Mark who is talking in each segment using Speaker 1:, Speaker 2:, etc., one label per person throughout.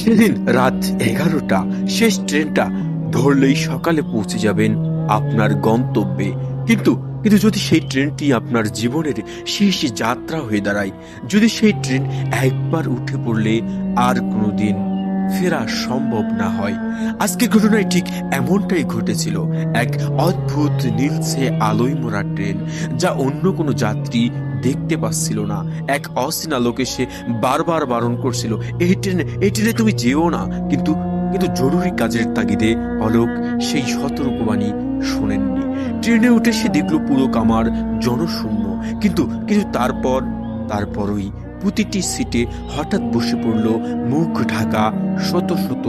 Speaker 1: সেদিন রাত 11টা, শেষ ট্রেনটা ধরলেই সকালে পৌঁছে যাবেন আপনার গন্তব্যে। কিন্তু কিন্তু যদি সেই ট্রেনটি আপনার জীবনের শেষ যাত্রা হয়ে দাঁড়ায়, যদি সেই ট্রেন একবার উঠে পড়লে আর কোনোদিন ফেরা সম্ভব না হয়। আজকের ঘটনায় ঠিক এমনটাই ঘটেছিল। এক অদ্ভুত নীলচে আলোয় মোড়া ট্রেন, যা অন্য কোনো যাত্রী দেখতে পাচ্ছিল না। এক অচেনা লোক এসে বারবার বারণ করছিল, এই ট্রেনে তুমি যেও না। কিন্তু কিন্তু জরুরি কাজের তাগিদে অলোক সেই সতর্কবাণী শোনেননি। ট্রেনে উঠে সে দেখলো পুরো কামার জনশূন্য। কিন্তু কিন্তু তারপরই প্রতিটি সিটে হঠাৎ বসে পড়ল মুখ ঢাকা শত শত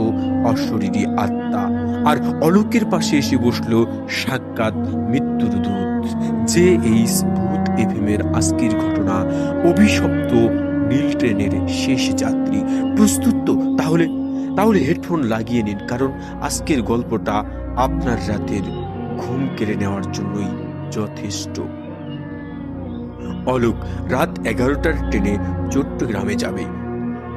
Speaker 1: অশরীরী আত্মা। আর অলোকের পাশে এসে বসলো সাক্ষাৎ মৃত্যুর দূত। যে এই ভূত এফএমের আজকের ঘটনা, অভিশপ্ত নীল ট্রেনের শেষ যাত্রী। প্রস্তুত তো? তাহলে তাহলে হেডফোন লাগিয়ে নিন, কারণ আজকের গল্পটা আপনার রাতের ঘুম কেড়ে নেওয়ার জন্যই যথেষ্ট। অলোক রাত 11টার ট্রেনে চট্টগ্রামে যাবে।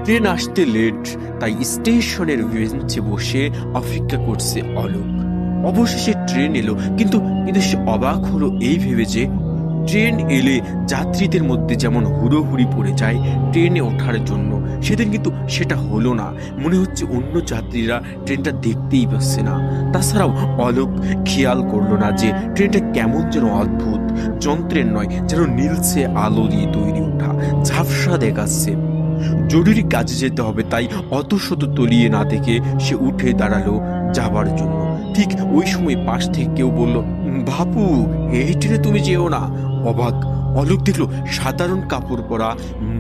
Speaker 1: ট্রেন আসতে লেট, তাই স্টেশনের বেঞ্চে বসে অপেক্ষা করছে অলোক। অবশেষে ট্রেন এলো, কিন্তু কিন্তু সে অবাক হলো এই ভেবে যে ট্রেন এলে যাত্রীদের মধ্যে যেমন হুড়োহুড়ি পড়ে যায় ট্রেনে ওঠার জন্য, সেদিন কিন্তু সেটা হলো না। মনে হচ্ছে অন্য যাত্রীরা ট্রেনটা দেখতেই পাচ্ছে না। তাছাড়াও অলোক খেয়াল করলো না যে ট্রেনটা কেমন যেন অদ্ভুত, যন্ত্রের নয়, যেন নীলচে আলো দিয়ে তৈরি ওঠা, ঝাপসা দেখাচ্ছে। জরুরি কাজে যেতে হবে, তাই অত শত তলিয়ে না দেখে সে উঠে দাঁড়ালো যাবার জন্য। ঠিক ওই সময় পাশ থেকে কেউ বলল, বাপু, এই ট্রেনে তুমি যেও না। অবাক অলোক দেখলো সাধারণ কাপড় পরা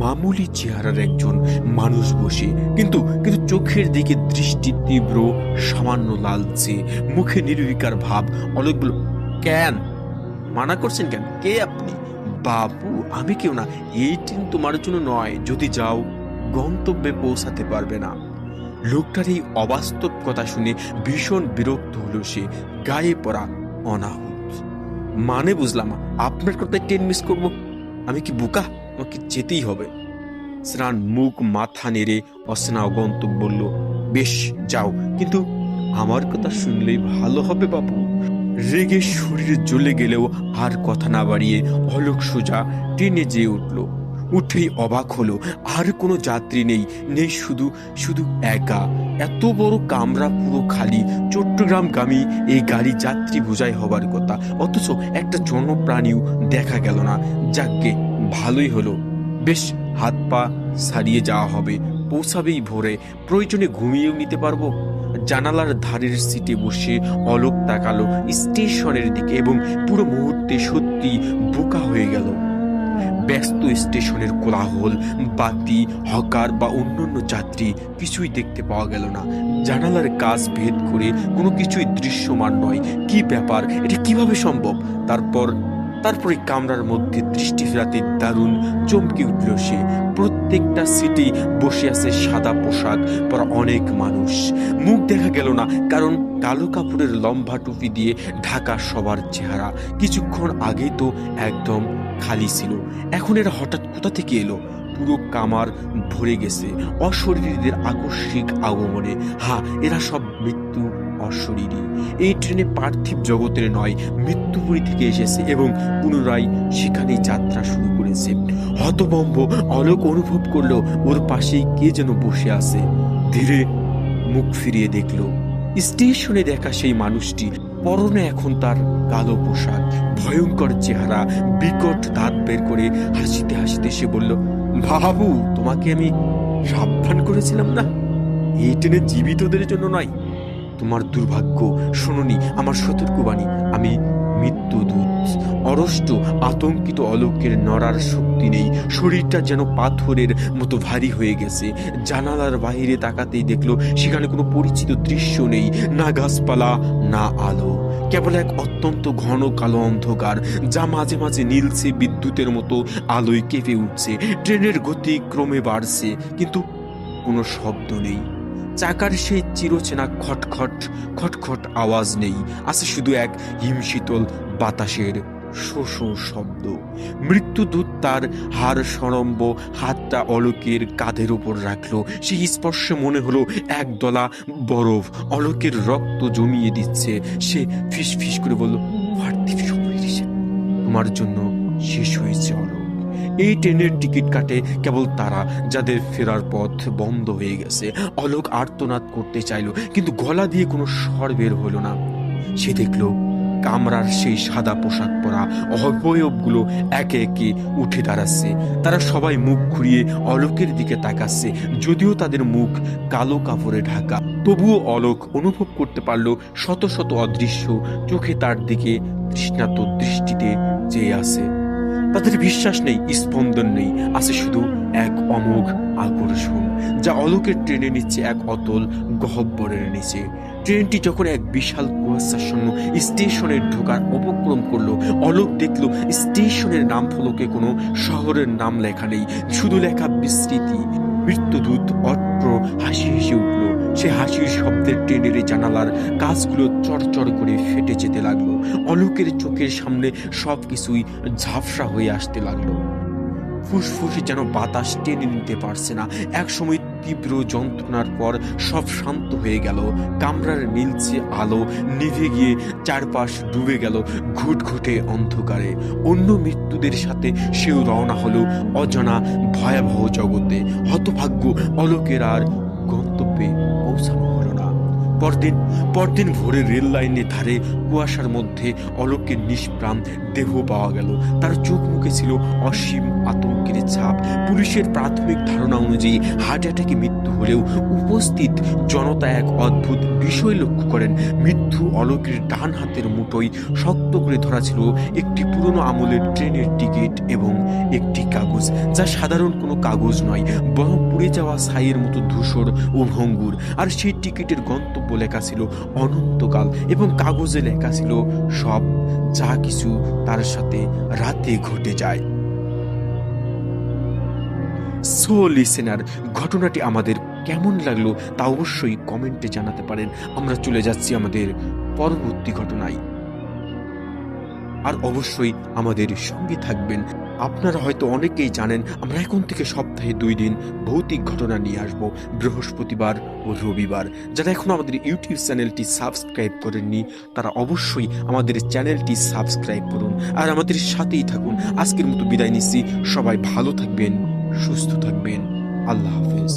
Speaker 1: মামুলি চেহারার একজন মানুষ বসে, কিন্তু কিন্তু চোখের দিকে দৃষ্টি তীব্র, সামান্য লালচে, মুখে নির্বিকার ভাব। অলোক বলল, কেন মানা করছেন কেন? কে আপনি? বাবু, আমি কেউ না, এই ট্রেন তোমার জন্য নয়, যদি যাও গন্তব্যে পৌঁছাতে পারবে না। লোকটার এই অবাস্তব কথা শুনে ভীষণ বিরক্ত হলো সে, গায়ে পড়া অনাহুত। মানে বুঝলাম, আপনার কথায় ট্রেন মিস করবো? আমি কি বোকা? আমাকে যেতেই হবে। স্নান মুখ মাথা নেড়ে অসনা গন্তব্য বলল, বেশ যাও, কিন্তু আমার কথা শুনলেই ভালো হবে বাবু। রেগে শরীর জ্বলে গেলেও আর কথা না বাড়িয়ে অলোক সোজা ট্রেনে যেয়ে উঠল। উঠেই অবাক হলো, আর কোনো যাত্রী নেই, নেই শুধু শুধু একা। এত বড় কামরা পুরো খালি। চট্টগ্রামগামী এই গাড়ি যাত্রী বোঝাই হবার কথা, অথচ একটা জনপ্রাণীও দেখা গেল না। যাকগে, ভালোই হলো। বেশ, হাত পা ছাড়িয়ে যাওয়া হবে, পৌঁছাবেই ভোরে, প্রয়োজনে ঘুমিয়েও নিতে পারবো। জানালার ধারের সিটে বসে অলোক তাকালো স্টেশনের দিকে এবং পুরো মুহূর্তে সত্যি বোকা হয়ে গেল। ব্যস্ত স্টেশনের কোলাহল, বাতি, হকার বা অন্যান্য যাত্রী কিছুই দেখতে পাওয়া গেল না। জানালার কাচ ভেদ করে কোনো কিছুই দৃশ্যমান নয়। কি ব্যাপার, এটা কিভাবে সম্ভব? তারপরে কামরার মধ্যে দৃষ্টি ফেরাতে দারুণ চমকে উঠল সে। প্রত্যেকটা সিটেই বসে আছে সাদা পোশাক পরা অনেক মানুষ। মুখ দেখা গেল না, কারণ কালো কাপড়ের লম্বা টুপি দিয়ে ঢাকা সবার চেহারা। কিছুক্ষণ আগেই তো একদম খালি ছিল, এখন এরা হঠাৎ কোথা থেকে এলো? পুরো কামার ভরে গেছে অশরীরীদের আকস্মিক আগমনে। এরা সব মৃত্যু অশরীরী। এই ট্রেনে পার্থিব জগতের নয়, মৃত্যুপুরী থেকে এসেছে এবং পুনরায় সেখানেই যাত্রা শুরু করেছে। হতভম্ব অলোক অনুভব করলো ওর পাশেই কে যেন বসে আছে। ধীরে মুখ ফিরিয়ে দেখলো স্টেশনে দেখা সেই মানুষটি। পরনে এখন তার কালো পোশাক, ভয়ঙ্কর চেহারা, বিকট দাঁত বের করে হাসিতে হাসিতে সে বলল, বাবু, তোমাকে আমি সাবধান করেছিলাম না, এই ট্রেনে জীবিতদের জন্য নয়। তোমার দুর্ভাগ্য শোনোনি আমার সতর্কবাণী। আমি মৃত্যুদূত। অরষ্ট আতঙ্কিত অলোকের নড়ার শক্তি নেই, শরীরটা যেন পাথরের মতো ভারী হয়ে গেছে। জানালার বাইরে তাকাতেই দেখলো সেখানে কোনো পরিচিত দৃশ্য নেই, না গাছপালা, না আলো, কেবল এক অত্যন্ত ঘন কালো অন্ধকার, যা মাঝে মাঝে নীলছে বিদ্যুতের মতো আলোয় কেঁপে উঠছে। ট্রেনের গতি ক্রমে বাড়ছে, কিন্তু কোনো শব্দ নেই। চাকার সেই চিরচেনা খটখট খটখট আওয়াজ নেই। আছে শুধু এক হিমশীতল বাতাসের শোষণ শব্দ। মৃত্যুদূত তার হাড় সরম্ব হাতটা অলোকের কাঁধের উপর রাখলো। সেই স্পর্শে মনে হলো একদলা বরফ অলোকের রক্ত জমিয়ে দিচ্ছে। সে ফিস ফিস করে বলল, তোমার জন্য শেষ হয়েছে অলোক। এই ট্রেনের টিকিট কাটে কেবল তারা যাদের ফেরার পথ বন্ধ হয়ে গেছে। অলোক আর্তনাদ করতে চাইল, কিন্তু গলা দিয়ে কোনো স্বর বের হলো না। সে দেখলো কামরার সেই সাদা পোশাক পরা অবয়বগুলো একে একে উঠে দাঁড়াচ্ছে। তারা সবাই মুখ ঘুরিয়ে অলোকের দিকে তাকাচ্ছে, যদিও তাদের মুখ কালো কাপড়ে ঢাকা। তবুও অলোক অনুভব করতে পারল শত শত অদৃশ্য চোখে তার দিকে তৃষ্ণাত দৃষ্টিতে চেয়ে আছে। তাদের বিশ্বাস নেই, স্পন্দন নেই, আছে শুধু এক অমোঘ আকর্ষণ, যা অলোকের ট্রেনে নিচ্ছে এক অতল গহ্বরের নিচে। ট্রেনটি যখন এক বিশাল কুয়াশাচ্ছন্ন স্টেশনের ঢোকার উপক্রম করলো, অলোক দেখলো স্টেশনের নাম ফলকে কোনো শহরের নাম লেখা নেই, শুধু লেখা বিস্মৃতি। মৃত্যুদূত অট্র হাসি হেসে উঠল। সে হাসির শব্দের ট্রেনের জানালার কাঁচগুলো চড়চড় করে ফেটে যেতে লাগলো। অলোকের চোখের সামনে সবকিছুই ঝাপসা হয়ে আসতে লাগলো। ফুসফুসে যেন বাতাস টেনে নিতে পারছে না। একসময় তীব্র যন্ত্রণার পর সব শান্ত হয়ে গেল। কামরার নীলচে আলো নিভে গিয়ে চারপাশ ডুবে গেল ঘুটঘুটে অন্ধকারে। অন্য মৃত্যুদের সাথে সেও রওনা হলো অজানা ভয়াবহ জগতে। হতভাগ্য অলোকের আর গন্তব্যে পৌঁছানো হলো না। পরদিন ভোরে রেল লাইনের ধারে কুয়াশার মধ্যে অলোকের নিষ্প্রাণ দেহ পাওয়া গেল। তার চোখ মুখে ছিল অসীম আতঙ্কের ছাপ। পুলিশের প্রাথমিক ধারণা অনুযায়ী হার্ট অ্যাটাকে মৃত্যু হলেও উপস্থিত জনতা এক অদ্ভুত বিষয় লক্ষ্য করেন। মৃত্যু অলোকের ডান হাতের মুঠোয় শক্ত করে ধরা ছিল একটি পুরনো আমলের ট্রেনের টিকিট এবং একটি কাগজ, যা সাধারণ কোনো কাগজ নয়, বরং পুড়ে যাওয়া ছাইয়ের মতো ধূসর ও ভঙ্গুর। আর সেই টিকিটের গন্তব্য লেখা ছিল অনন্তকাল, এবং কাগজে লেখা ছিল সব যা কিছু তার সাথে রাতে ঘটে যায়। সো লিসেনার, ঘটনাটি আমাদের কেমন লাগলো তা অবশ্যই কমেন্টে জানাতে পারেন। আমরা চলে যাচ্ছি আমাদের পরবর্তী ঘটনায়, আর অবশ্যই আমাদের সঙ্গে থাকবেন। আপনারা হয়তো অনেকেই জানেন, আমরা এখন থেকে সপ্তাহে 2 দিন ভৌতিক ঘটনা নিয়ে আসব, বৃহস্পতিবার ও রবিবার। যারা এখন আমাদের ইউটিউব চ্যানেলটি সাবস্ক্রাইব করেননি, তারা অবশ্যই আমাদের চ্যানেলটি সাবস্ক্রাইব করুন আর আমাদের সাথেই থাকুন। আজকের মতো বিদায় নিচ্ছি। সবাই ভালো থাকবেন, সুস্থ থাকবেন। আল্লাহ হাফেজ।